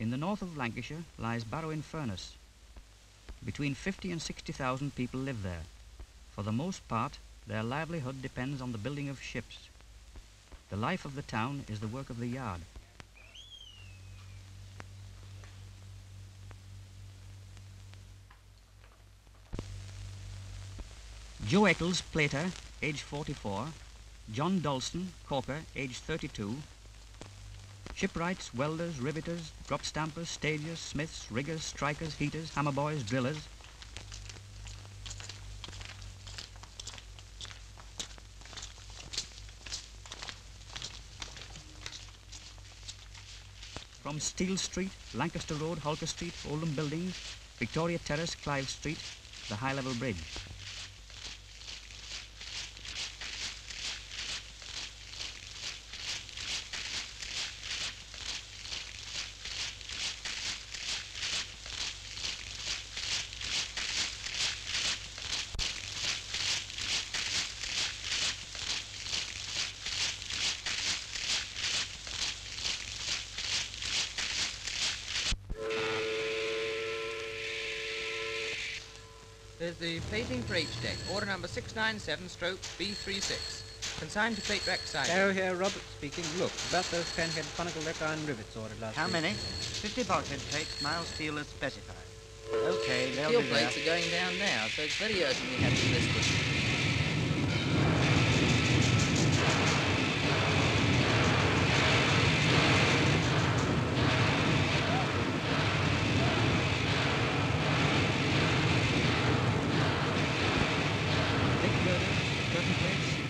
In the north of Lancashire lies Barrow in Furness. Between 50 and 60,000 people live there. For the most part, their livelihood depends on the building of ships. The life of the town is the work of the yard. Joe Eccles, plater, age 44. John Dalston, caulker, age 32. Shipwrights, welders, riveters, drop stampers, stagers, smiths, riggers, strikers, heaters, hammer boys, drillers. From Steel Street, Lancaster Road, Holker Street, Oldham Buildings, Victoria Terrace, Clive Street, the High Level Bridge. There's the plating for H-deck, order number 697/B36. Consigned to plate rack side. Barrow here, Robert speaking. Look, about those 10-head conical deck iron rivets ordered last How week. many? 50 bulkhead plates, mild steel as specified. Okay, they'll Steel be plates there. are going down now, so it's very urgent we have them listed.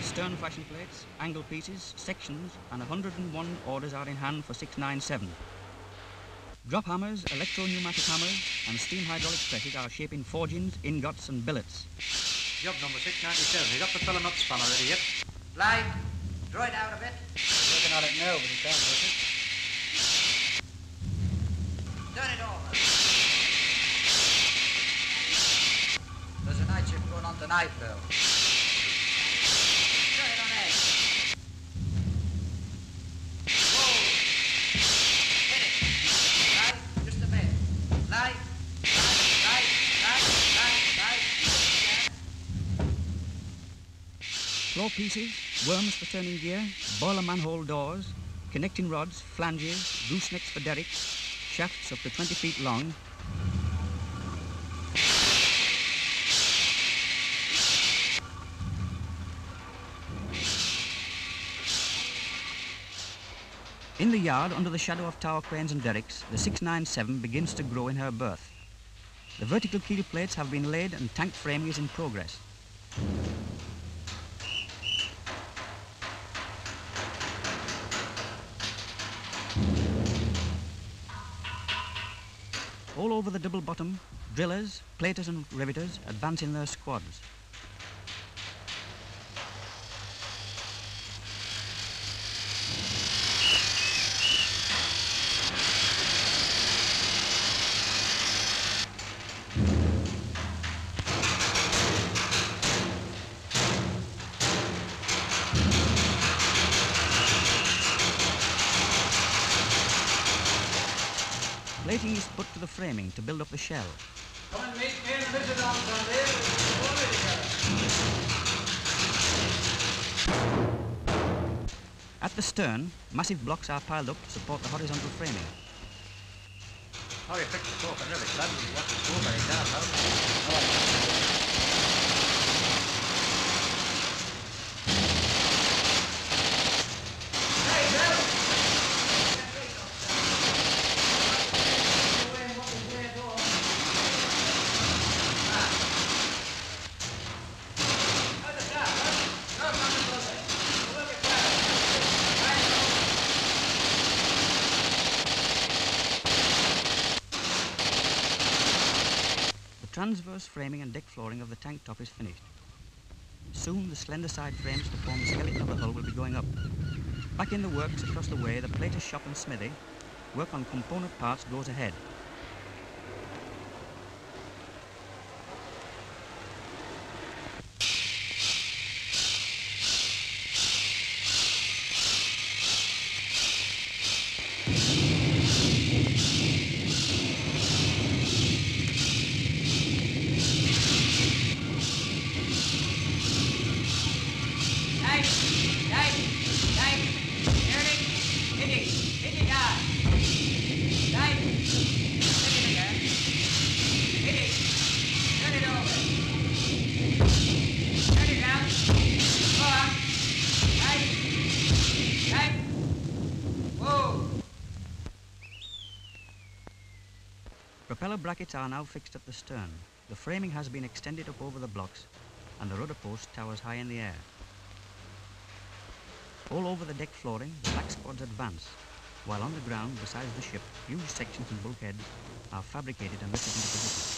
Stern fashion plates, angle pieces, sections, and 101 orders are in hand for 697. Drop hammers, electro-pneumatic hammers, and steam hydraulic presses are shaping forgings, ingots, and billets. Job number 697. You got the filament spanner ready yet? Light, draw it out a bit. Working on it now, but you can't work it. Turn it over. There's a night shift going on tonight, Bill. Floor pieces, worms for turning gear, boiler manhole doors, connecting rods, flanges, goosenecks for derricks, shafts up to 20 feet long. In the yard, under the shadow of tower cranes and derricks, the 697 begins to grow in her berth. The vertical keel plates have been laid and tank framing is in progress. All over the double bottom, drillers, platers and riveters advance in their squads. Plating is put to the framing to build up the shell. Come and meet me in the visit on Sunday. At the stern, massive blocks are piled up to support the horizontal framing. How you fix the cork and rivet, lad? You want the cork going down, no? Transverse framing and deck flooring of the tank top is finished. Soon the slender side frames to form the skeleton of the hull will be going up. Back in the works across the way, the plater's shop and smithy, work on component parts goes ahead. propeller brackets are now fixed at the stern. The framing has been extended up over the blocks and the rudder post towers high in the air. All over the deck flooring, the black squads advance, while on the ground, besides the ship, huge sections and bulkheads are fabricated and lifted into position.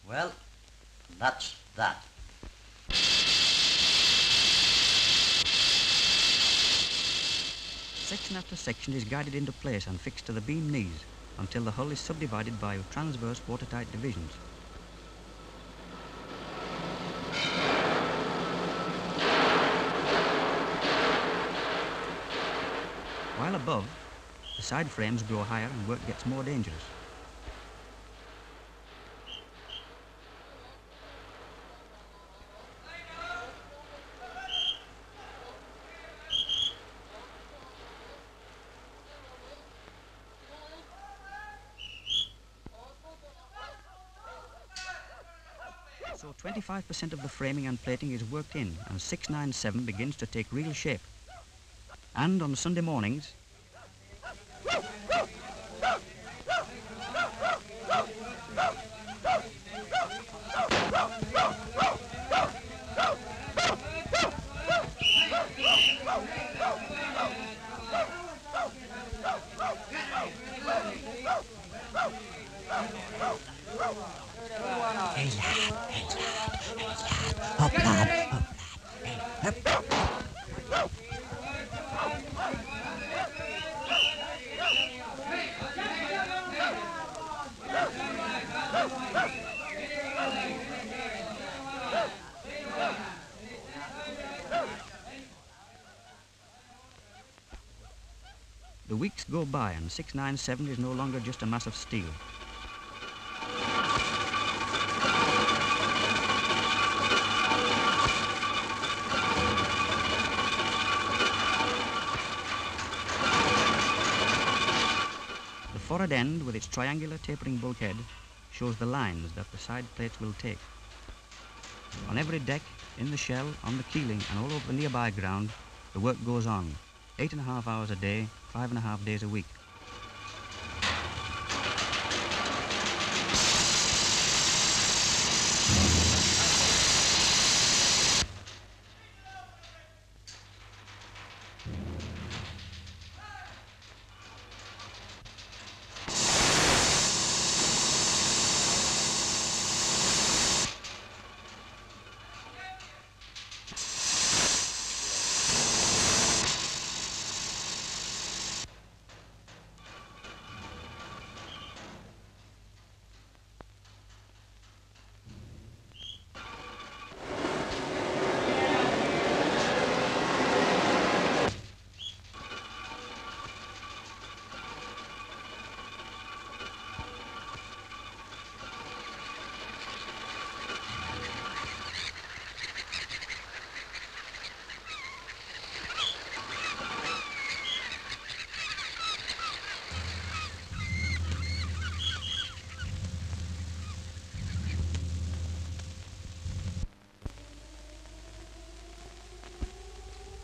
Well, that's that. Section after section is guided into place and fixed to the beam knees until the hull is subdivided by transverse watertight divisions. While above, the side frames grow higher and work gets more dangerous. So 25% of the framing and plating is worked in, and 697 begins to take real shape. And on Sunday mornings, the weeks go by and 697 is no longer just a mass of steel. The forward end, with its triangular tapering bulkhead, shows the lines that the side plates will take. On every deck, in the shell, on the keeling and all over the nearby ground, the work goes on, 8.5 hours a day, 5.5 days a week.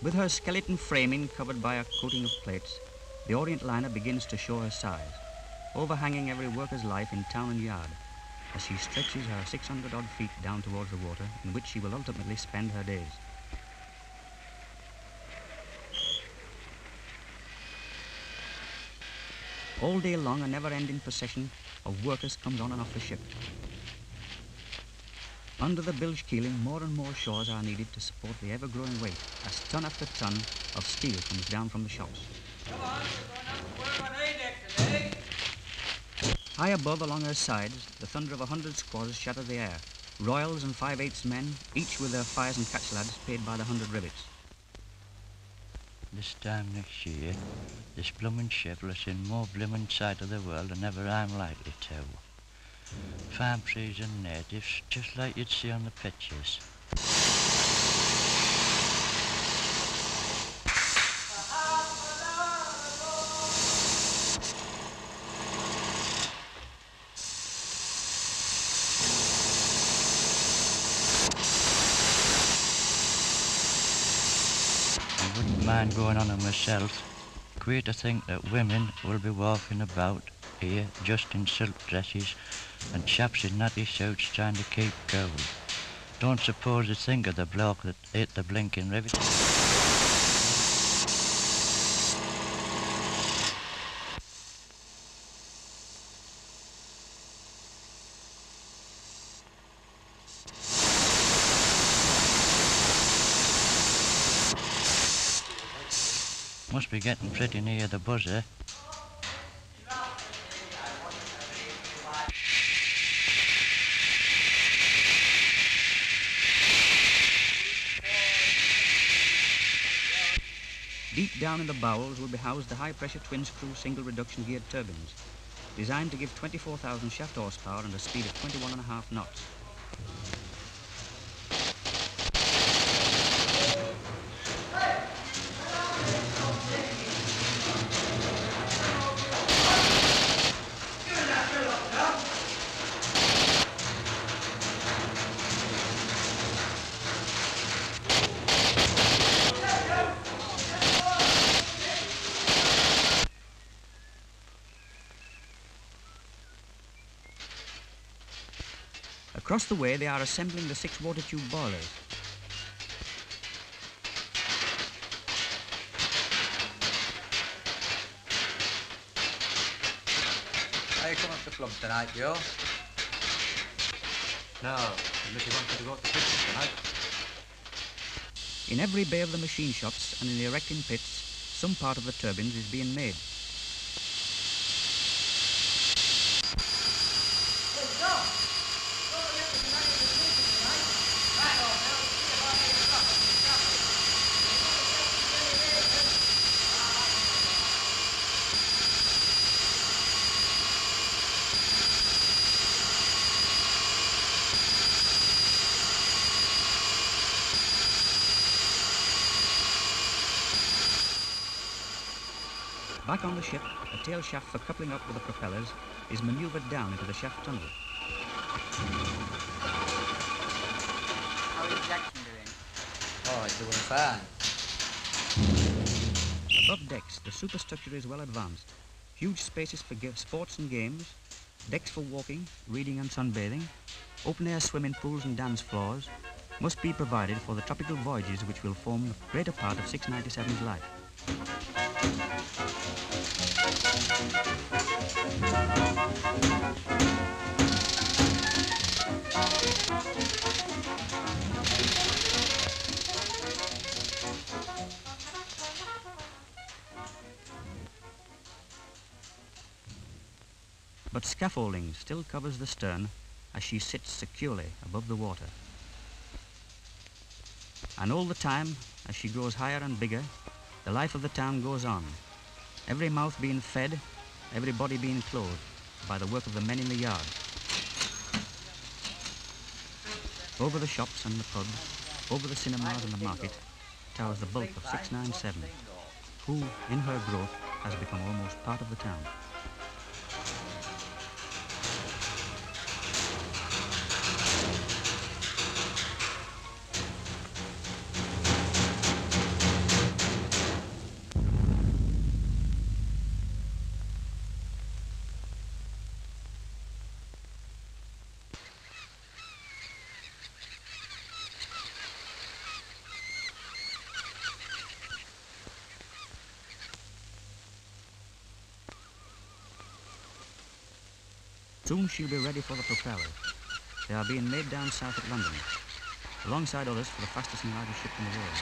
With her skeleton framing covered by a coating of plates, the Orient liner begins to show her size, overhanging every worker's life in town and yard, as she stretches her 600-odd feet down towards the water in which she will ultimately spend her days. All day long, a never-ending procession of workers comes on and off the ship. Under the bilge keeling, more and more shores are needed to support the ever-growing weight as ton after ton of steel comes down from the shops. Come on, we're going out to work on A-deck today. High above, along her sides, the thunder of 100 squaws shatter the air. Royals and 5/8 men, each with their fires and catch lads paid by the 100 rivets. This time next year, this bloomin' ship will have seen more bloomin' sight of the world than ever I'm likely to. Farm trees and natives, just like you'd see on the pictures. I wouldn't mind going on it myself. Queer to think that women will be walking about here just in silk dresses and chaps in natty suits trying to keep cool. Don't suppose you think of the bloke that hit the blinking rivet. Must be getting pretty near the buzzer. Deep down in the bowels will be housed the high-pressure twin-screw single-reduction geared turbines, designed to give 24,000 shaft horsepower and a speed of 21.5 knots. Across the way, they are assembling the 6 water tube boilers. Are you coming to the club tonight, Joe? No, unless you want me to go to the kitchen tonight. In every bay of the machine shops and in the erecting pits, some part of the turbines is being made. Back on the ship, a tail shaft for coupling up with the propellers is manoeuvred down into the shaft tunnel. How is Jackson doing? Oh, he's doing fine. Above decks, the superstructure is well advanced. Huge spaces for sports and games, decks for walking, reading and sunbathing, open-air swimming pools and dance floors must be provided for the tropical voyages which will form the greater part of 697's life. But scaffolding still covers the stern as she sits securely above the water. And all the time, as she grows higher and bigger, the life of the town goes on, every mouth being fed, every body being clothed by the work of the men in the yard. Over the shops and the pubs, over the cinemas and the market, towers the bulk of 697, who, in her growth, has become almost part of the town. Soon she'll be ready for the propeller. They are being made down south at London, alongside others for the fastest and largest ship in the world.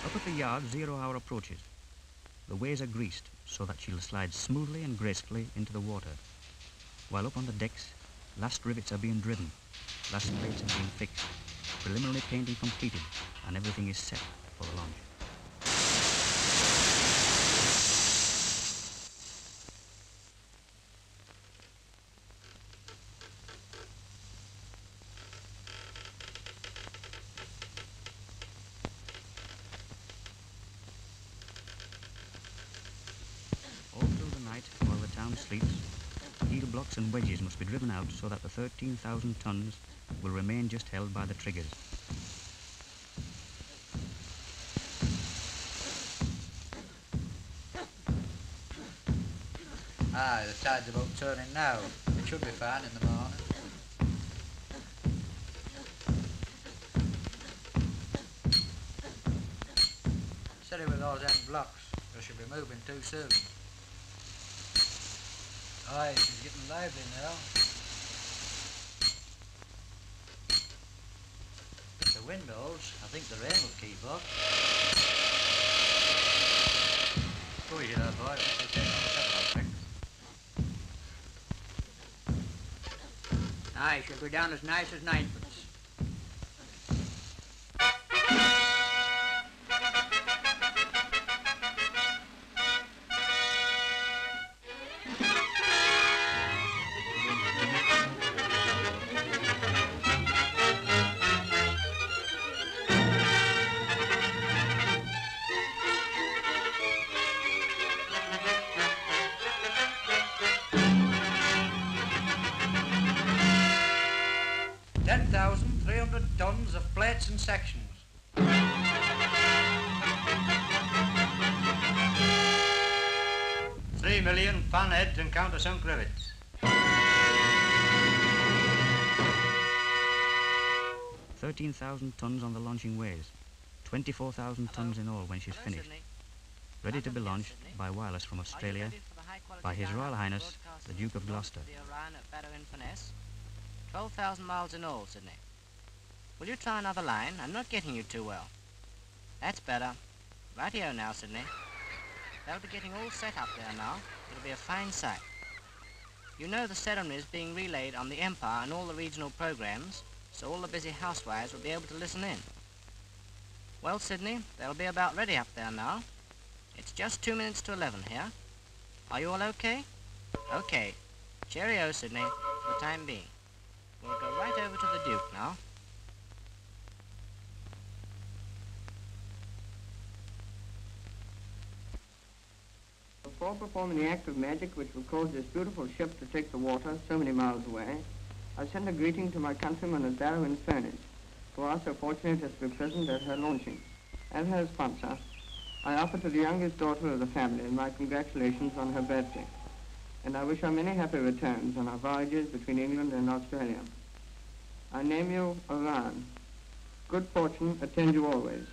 Up at the yard, 0 hour approaches. The ways are greased so that she'll slide smoothly and gracefully into the water. While up on the decks, last rivets are being driven, last plates are being fixed, preliminary painting completed, and everything is set for the launch. While the town sleeps, heel blocks and wedges must be driven out so that the 13,000 tons will remain just held by the triggers. Aye, the tide's about turning now. It should be fine in the morning. Steady with those end blocks. They should be moving too soon. Aye, she's getting lively now. If the wind holds, I think the rain will keep up. Go you there, boy. We'll take on the Aye, she'll go down as nice as ninepence. tons of plates and sections. 3,000,000 fan heads and countersunk rivets. 13,000 tons on the launching ways, 24,000 tons in all when she's finished, ready to be launched by wireless from Australia by His Royal Highness the Duke of Gloucester. The Orion at Barrow in Furness. 12,000 miles in all, Sydney. Will you try another line? I'm not getting you too well. That's better. Rightio now, Sydney. They'll be getting all set up there now. It'll be a fine sight. You know the ceremony is being relayed on the Empire and all the regional programs, so all the busy housewives will be able to listen in. Well, Sydney, they'll be about ready up there now. It's just 2 minutes to 11 here. Are you all okay? Okay. Cheerio, Sydney, for the time being. We'll go right over to the Duke now. before performing the act of magic which will cause this beautiful ship to take the water so many miles away, I send a greeting to my countrymen at Barrow and Furness, who are so fortunate as to be present at her launching. As her sponsor, I offer to the youngest daughter of the family my congratulations on her birthday, and I wish her many happy returns on our voyages between England and Australia. I name you Orion. Good fortune attend you always.